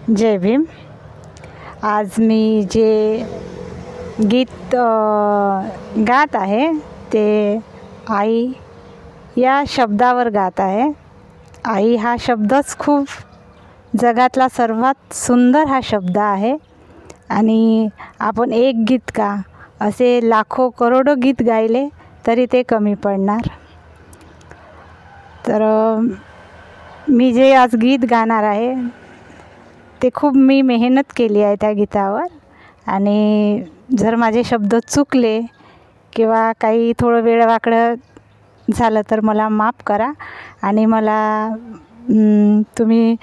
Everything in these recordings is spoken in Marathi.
जय भीम। आज मी जे गीत गात आहे ते आई या शब्दावर गात आहे। आई हा शब्दच खूप जगातला सर्वात सुंदर हा शब्द आहे आणि आपण एक गीत का असे लाखो करोडो गीत गायले तरी ते कमी पडणार। तर मी जे आज गीत गाणार आहे ते खूप मी मेहनत केली आहे त्या गीतावर आणि जर माझे शब्द चुकले किंवा काही थोडं वेळवाकडं झालं तर मला माफ करा आणि मला तुम्ही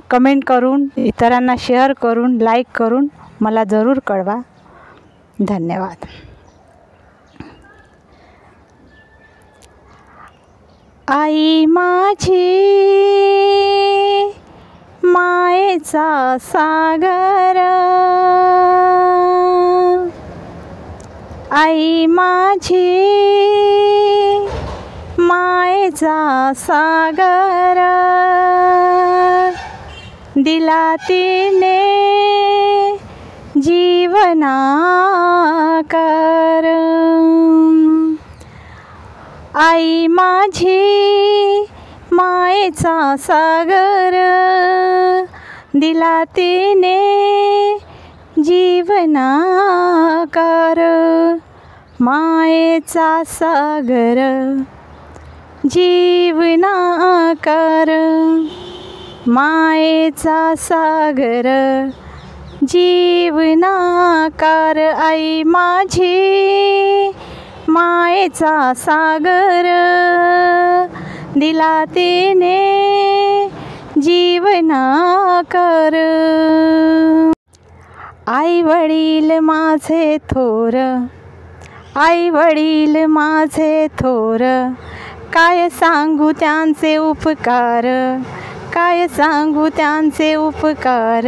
कमेंट करून इतरांना शेअर करून लाईक करून मला जरूर कळवा। धन्यवाद। आई माझी मायेचा सागर, आई माझी मायेचा सागर, दिला तिने जीवना कर। आई माझी मायेचा सागर, दिला तिने जीवना कर। मायेचा सागर जीवना कर, मायेचा सागर जीवना कर। आई माझी मायेचा सागर, दिला तिने जीवना कर। आई वडील माझे थोर, आई वडील माझे थोर, काय सांगू त्यांचे उपकार, काय सांगू त्यांचे उपकार।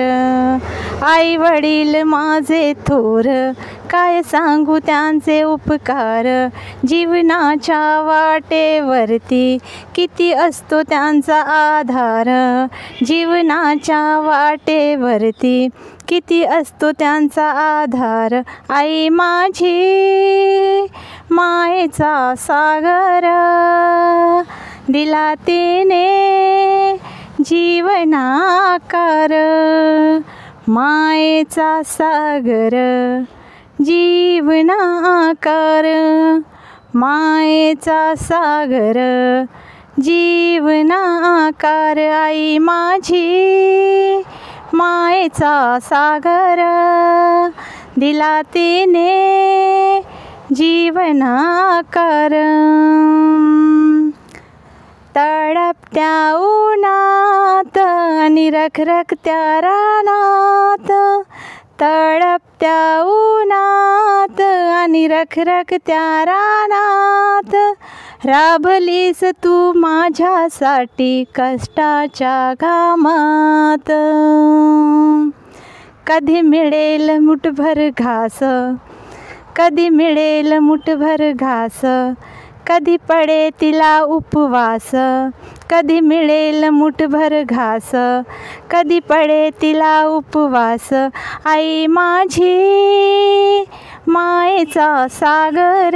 आई वडील माझे थोर, काय सांगू त्यांचे उपकार। जीवनाच्या वाटेवरती किती असतो त्यांचा आधार, जीवनाच्या वाटेवरती किती असतो त्यांचा आधार। आई माझी मायेचा सागर, दिला तिने जीवना कर। मायेचा सागर जीवना कर, मायेचा सागर जीवना कर। आई माझी मायेचा सागर, दिला तिने जीवना कर। तडपत्या उन्हात आणि रखरखत्या रानात, तडपत्या उन्हात आणि रखरखत्या रानात, राबलीस तू माझ्यासाठी कष्टाच्या घामात। कधी मिळेल मुठभर घास, कधी मिळेल मुठभर घास, कधी पडे तिला उपवास, कधी मिळेल मुठभर घास, कधी पडे तिला उपवास। आई माझी मायेचा सागर,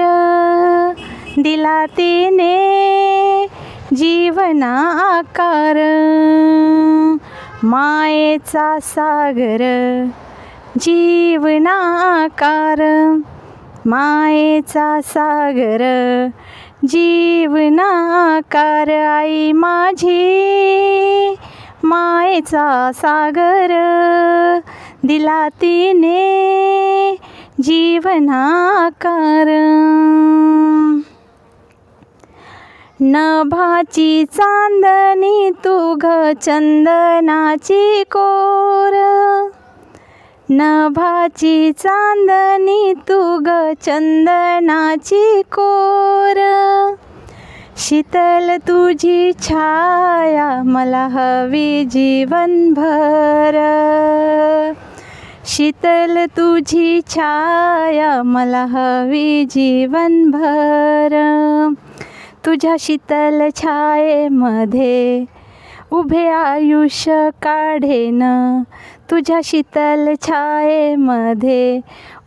दिला तिने जीवना कर। मायेचा सागर जीवना कर, मायेचा सागर जीवना कर। आई माझी मायेचा सागर, दिला तिने जीवना कर। नभाची चांदणी तू ग चंदनाची कोर, नभाची चांदणी तू ग चंदनाची कोर। शीतल तुझी छाया मला हवी जीवनभर, शीतल तुझी छाया मला हवी जीवनभर। तुझ्या शीतल छायेमध्ये उभे आयुष्य काढेन तुझ्या शीतल छायेमध्ये,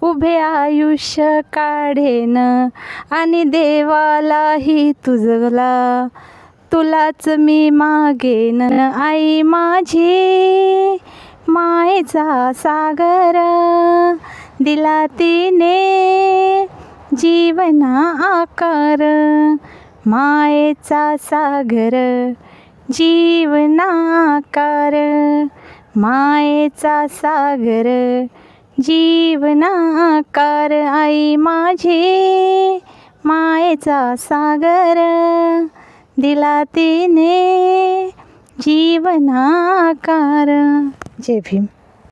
उभे आयुष्य काढेन आणि देवालाही तुलाच मी मागेन. आई माझी मायेचा सागर दिला तिने जीवना आकार, मायेचा सागर जीवना आकार, मायेचा सागर जीवना आकार. आई माझी मायेचा सागर दिला तिने जीवना आकार. जय भीम.